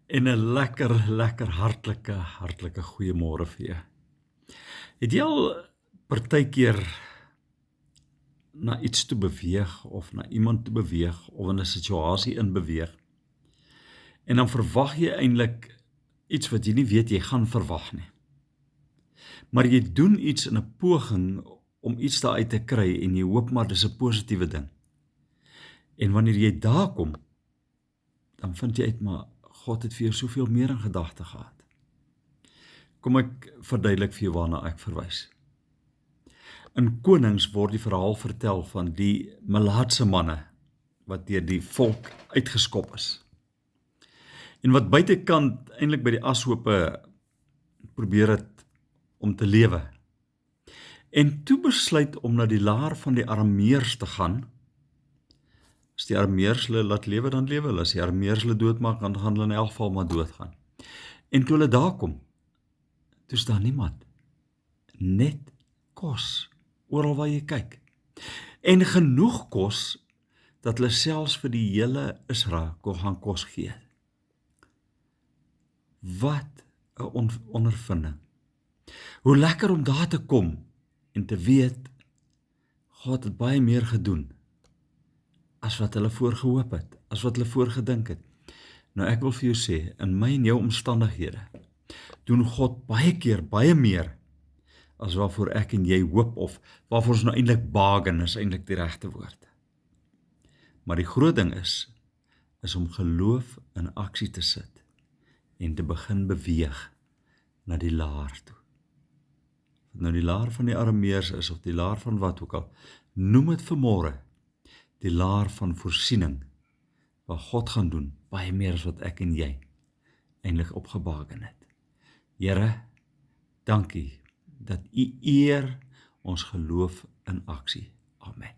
En 'n lekker hartlike goeiemôre vir jou. Het jy al partykeer na iets toe beweeg of na iemand toe beweeg of in 'n situasie in beweeg en dan verwag jy eintlik iets wat jy nie weet jy gaan verwag nie. Maar jy doen iets in 'n poging om iets daaruit te kry en jy hoop maar dis 'n positiewe ding. En wanneer jy daar kom, dan vind jy uit maar God het vir jou soveel meer in gedagte gehad. Kom ek verduidelik vir jou waarna ek verwys. In Konings word die verhaal vertel van die melaatse manne wat deur die volk uitgeskop is. En wat buitekant eintlik by die ashope probeer het om te lewe. En toe besluit om na die laar van die Arameërs te gaan. As die Arameërs hulle laat lewe, dan lewe hulle. As die Arameërs hulle doodmaak, dan gaan hulle in elk geval maar doodgaan. En toe hulle daar kom, toe is daar niemand. Net kos, oral waar jy kyk. En genoeg kos, dat hulle selfs vir die hele Israel kon gaan kos gee. Wat 'n ondervinding. Hoe lekker om daar te kom, en te weet, God het baie meer gedoen, as wat hulle voorgehoop het, as wat hulle voorgedink het. Nou ek wil vir jou sê, in my en jou omstandighede, doen God baie keer, baie meer, as waarvoor ek en jy hoop, of waarvoor ons nou eintlik bargain, is eintlik die regte woord. Maar die groot ding is om geloof in aksie te sit, en te begin beweeg, na die laar toe. Of nou die laar van die Arameërs is, of die laar van wat ook al, noem het vanmôre, die laar van voorsiening, wat God gaan doen, baie meer as wat ek en jy eintlik opgebaken het. Here, dankie, dat U eer ons geloof in aksie. Amen.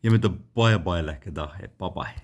Jy moet 'n baie lekker dag hê. Bye bye.